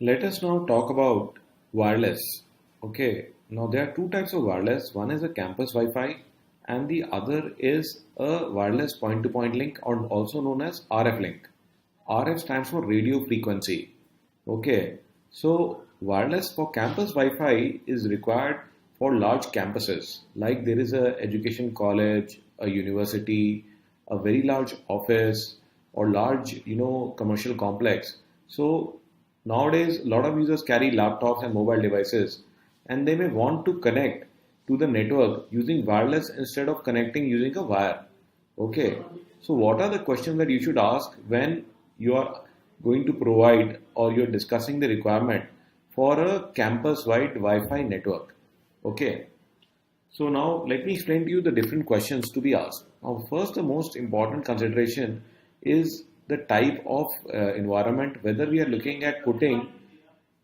Let us now talk about wireless. Okay, now there are two types of wireless. One is a campus Wi-Fi and the other is a wireless point-to-point link or also known as RF link. RF stands for radio frequency. Okay, so wireless for campus Wi-Fi is required for large campuses like there is a education college, a university, a very large office or large commercial complex. So nowadays, a lot of users carry laptops and mobile devices, and they may want to connect to the network using wireless instead of connecting using a wire. Okay, so what are the questions that you should ask when you are going to provide or you're discussing the requirement for a campus-wide Wi-Fi network? Okay, so now let me explain to you the different questions to be asked. Now, first, the most important consideration is the type of environment, whether we are looking at putting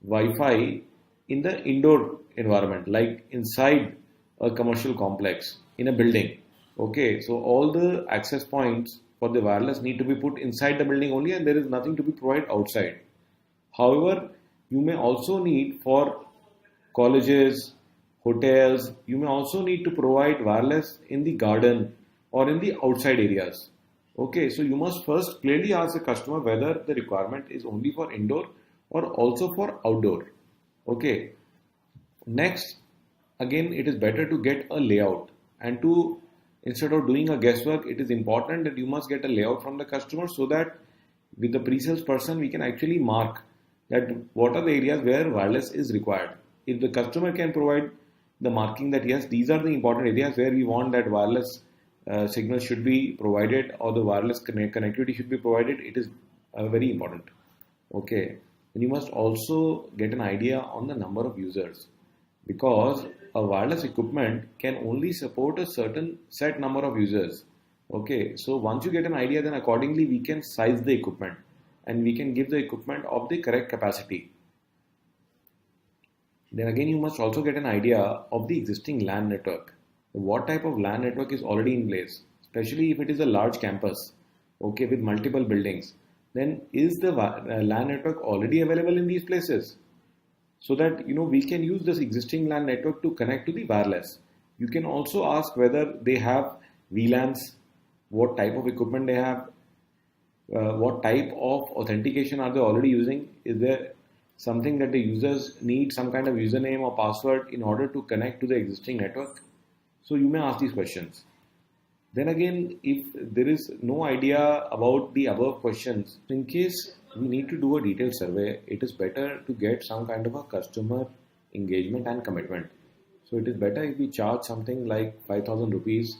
Wi-Fi in the indoor environment, like inside a commercial complex in a building. Okay, so all the access points for the wireless need to be put inside the building only, and there is nothing to be provided outside. However, you may also need for colleges, hotels, you may also need to provide wireless in the garden or in the outside areas. Okay, so you must first clearly ask the customer whether the requirement is only for indoor or also for outdoor. Okay, next, again, it is better to get a layout and to instead of doing a guesswork, it is important that you must get a layout from the customer so that with the pre-sales person we can actually mark that what are the areas where wireless is required. If the customer can provide the marking that yes, these are the important areas where we want that wireless signal should be provided or the wireless connectivity should be provided, it is very important. Okay, and you must also get an idea on the number of users because a wireless equipment can only support a certain set number of users. Okay, so once you get an idea, then accordingly we can size the equipment and we can give the equipment of the correct capacity. Then again, you must also get an idea of the existing LAN network. What type of LAN network is already in place, especially if it is a large campus, okay, with multiple buildings. Then is the LAN network already available in these places? So that we can use this existing LAN network to connect to the wireless. You can also ask whether they have VLANs, what type of equipment they have, what type of authentication are they already using. Is there something that the users need some kind of username or password in order to connect to the existing network? So you may ask these questions. Then again, if there is no idea about the above questions, in case we need to do a detailed survey, it is better to get some kind of a customer engagement and commitment. So it is better if we charge something like 5,000 rupees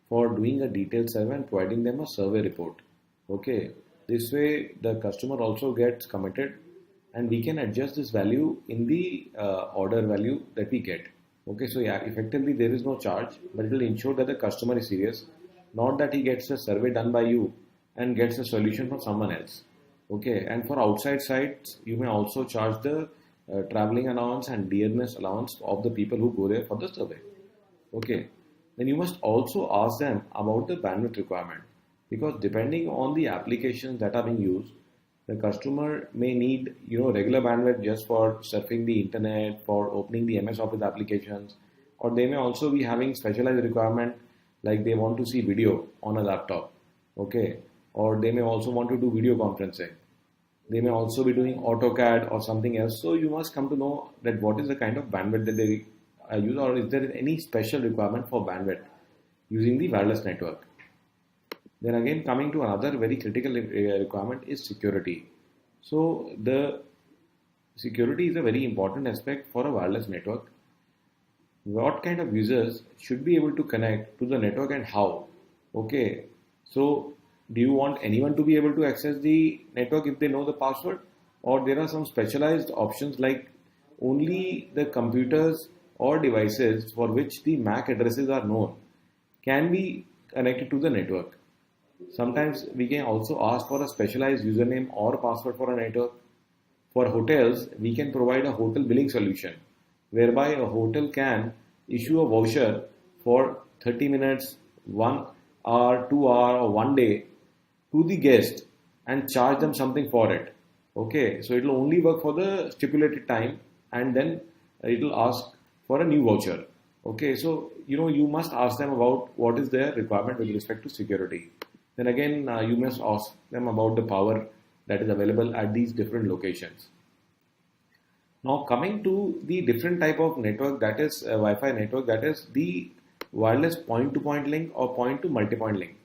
for doing a detailed survey and providing them a survey report. Okay, this way the customer also gets committed and we can adjust this value in the order value that we get. Okay, so yeah, effectively there is no charge, but it will ensure that the customer is serious, not that he gets a survey done by you and gets a solution from someone else. Okay, and for outside sites, you may also charge the traveling allowance and dearness allowance of the people who go there for the survey. Okay, then you must also ask them about the bandwidth requirement because depending on the applications that are being used, the customer may need regular bandwidth just for surfing the internet, for opening the MS Office applications, or they may also be having specialized requirement like they want to see video on a laptop. Okay, or they may also want to do video conferencing. They may also be doing AutoCAD or something else. So you must come to know that what is the kind of bandwidth that they use, or is there any special requirement for bandwidth using the wireless network. Then again, coming to another very critical requirement is security. So the security is a very important aspect for a wireless network. What kind of users should be able to connect to the network and how? Okay, so do you want anyone to be able to access the network if they know the password? Or there are some specialized options like only the computers or devices for which the MAC addresses are known can be connected to the network. Sometimes we can also ask for a specialized username or password for a network. For hotels, we can provide a hotel billing solution whereby a hotel can issue a voucher for 30 minutes, 1 hour, 2 hour or 1 day to the guest and charge them something for it. Okay, so it will only work for the stipulated time, and then it will ask for a new voucher. Okay, so you must ask them about what is their requirement with respect to security. Then again, you must ask them about the power that is available at these different locations. Now coming to the different type of network, that is Wi-Fi network, that is the wireless point-to-point link or point-to-multipoint link.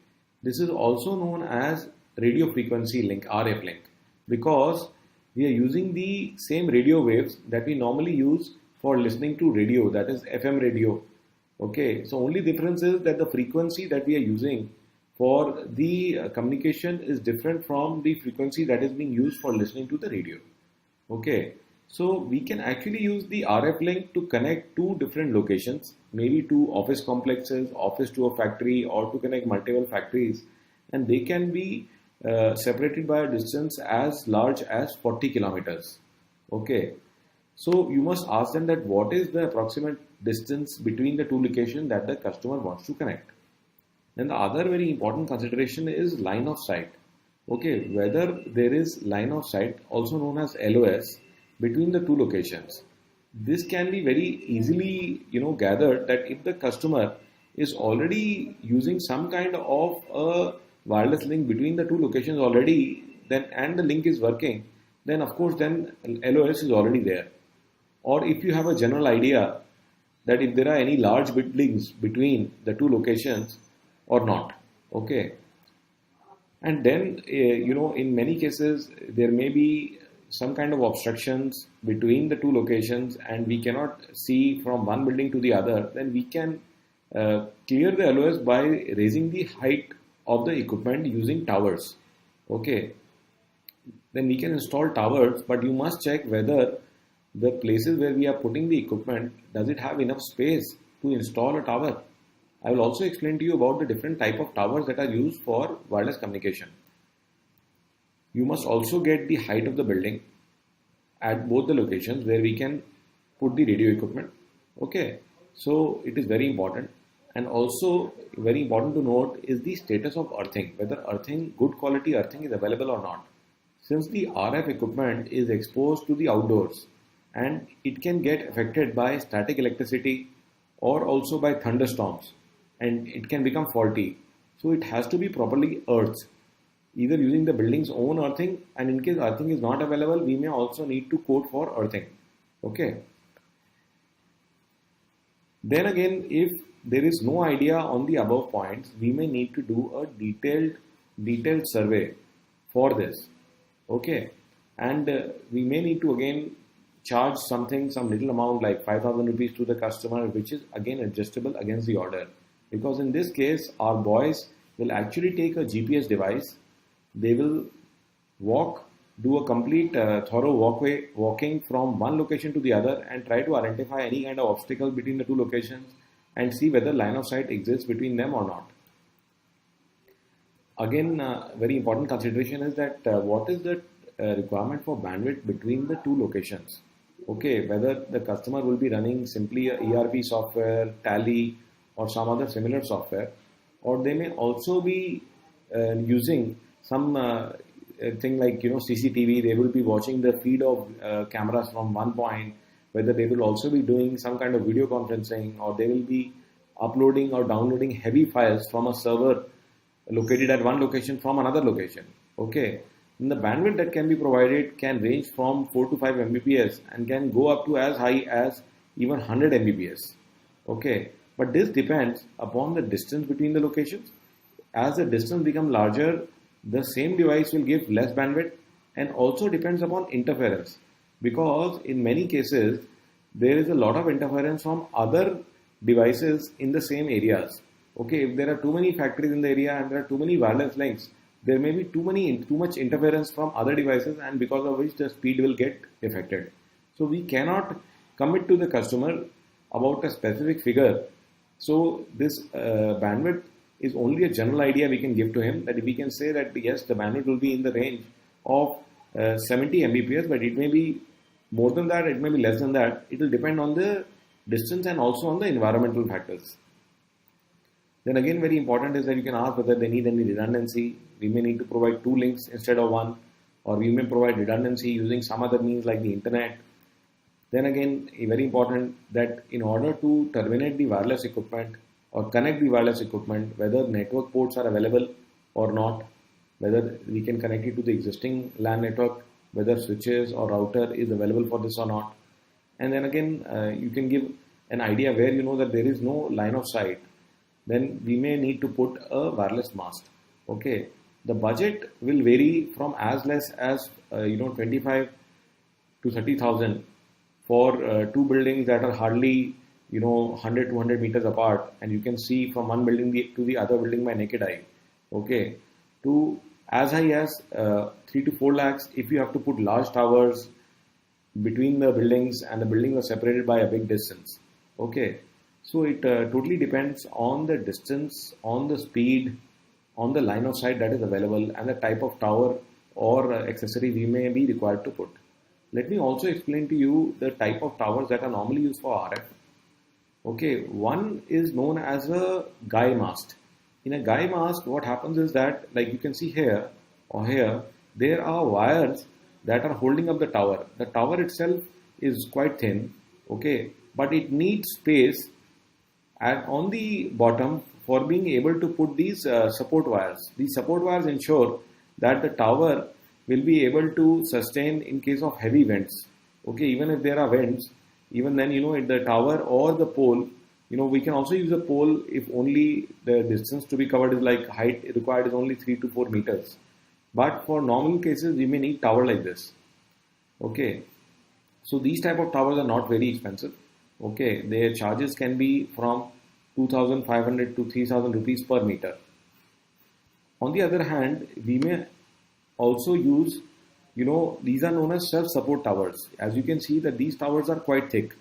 This is also known as radio frequency link, RF link, because we are using the same radio waves that we normally use for listening to radio, that is FM radio. Okay, so only difference is that the frequency that we are using for the communication is different from the frequency that is being used for listening to the radio. Okay, so we can actually use the RF link to connect two different locations, maybe two office complexes, office to a factory, or to connect multiple factories, and they can be separated by a distance as large as 40 kilometers. Okay, so you must ask them that what is the approximate distance between the two locations that the customer wants to connect. Then the other very important consideration is line of sight. Okay, whether there is line of sight, also known as LOS, between the two locations. This can be very easily gathered that if the customer is already using some kind of a wireless link between the two locations already, then and the link is working, then of course then LOS is already there. Or if you have a general idea that if there are any large bit links between the two locations or not. Okay, and then in many cases there may be some kind of obstructions between the two locations and we cannot see from one building to the other, then we can clear the LOS by raising the height of the equipment using towers. Okay, then we can install towers, but you must check whether the places where we are putting the equipment, does it have enough space to install a tower. I will also explain to you about the different type of towers that are used for wireless communication. You must also get the height of the building at both the locations where we can put the radio equipment. Okay, so it is very important, and also very important to note is the status of earthing, whether good quality earthing is available or not. Since the RF equipment is exposed to the outdoors and it can get affected by static electricity or also by thunderstorms, and it can become faulty, so it has to be properly earthed, either using the building's own earthing, and in case earthing is not available, we may also need to quote for earthing. Okay. Then again, if there is no idea on the above points, we may need to do a detailed survey for this. Okay, and we may need to again charge some little amount like 5,000 rupees to the customer, which is again adjustable against the order, because in this case our boys will actually take a GPS device. They will do a complete thorough walking from one location to the other and try to identify any kind of obstacle between the two locations and see whether line of sight exists between them or not. Again, very important consideration is that what is the requirement for bandwidth between the two locations. Okay, whether the customer will be running simply a ERP software, Tally, or some other similar software, or they may also be using some thing like CCTV. They will be watching the feed of cameras from one point, whether they will also be doing some kind of video conferencing, or they will be uploading or downloading heavy files from a server located at one location from another location. Okay, and the bandwidth that can be provided can range from 4 to 5 Mbps and can go up to as high as even 100 Mbps. Okay, but this depends upon the distance between the locations. As the distance becomes larger, the same device will give less bandwidth, and also depends upon interference, because in many cases there is a lot of interference from other devices in the same areas. Okay, if there are too many factories in the area and there are too many wireless links, there may be too much interference from other devices, and because of which the speed will get affected. So we cannot commit to the customer about a specific figure. So this bandwidth is only a general idea we can give to him, that we can say that yes, the bandwidth will be in the range of 70 Mbps, but it may be more than that, it may be less than that. It will depend on the distance and also on the environmental factors. Then again, very important is that you can ask whether they need any redundancy. We may need to provide two links instead of one, or we may provide redundancy using some other means like the internet. Then again, very important that in order to terminate the wireless equipment or connect the wireless equipment, whether network ports are available or not, whether we can connect it to the existing LAN network, whether switches or router is available for this or not. And then again, you can give an idea where you know that there is no line of sight. Then we may need to put a wireless mast. Okay, the budget will vary from as less as 25 to 30,000 for two buildings that are hardly 100 200 meters apart, and you can see from one building to the other building by naked eye. Okay, to as high as 3 to 4 lakhs if you have to put large towers between the buildings and the buildings are separated by a big distance. Okay, so it totally depends on the distance, on the speed, on the line of sight that is available, and the type of tower or accessory we may be required to put. Let me also explain to you the type of towers that are normally used for RF. Okay, one is known as a guy mast. In a guy mast, what happens is that, like you can see here or here, there are wires that are holding up the tower. The tower itself is quite thin, okay, but it needs space on the bottom for being able to put these support wires. These support wires ensure that the tower will be able to sustain in case of heavy winds. Okay, even if there are winds, even then, the tower or the pole, we can also use a pole if only the distance to be covered is like height required is only 3 to 4 meters. But for normal cases, we may need tower like this. Okay, so these type of towers are not very expensive. Okay, their charges can be from 2,500 to 3,000 rupees per meter. On the other hand, we may also use, these are known as self-support towers. As you can see that these towers are quite thick.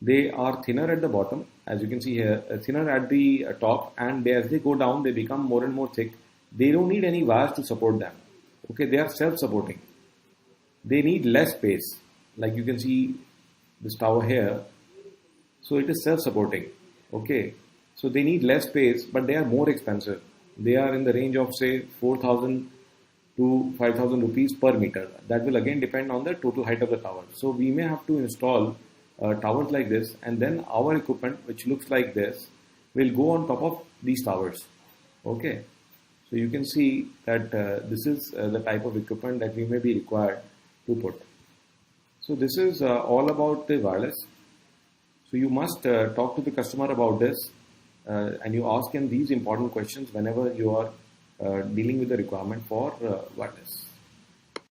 They are thinner at the bottom, as you can see here, thinner at the top, and as they go down, they become more and more thick. They don't need any wires to support them. Okay, they are self-supporting. They need less space. Like you can see this tower here. So it is self-supporting. Okay, so they need less space, but they are more expensive. They are in the range of say 4,000 to 5,000 rupees per meter. That will again depend on the total height of the tower. So we may have to install towers like this, and then our equipment, which looks like this, will go on top of these towers. Okay, so you can see that this is the type of equipment that we may be required to put. So this is all about the wireless. So you must talk to the customer about this, and you ask him these important questions whenever you are dealing with the requirement for wireless.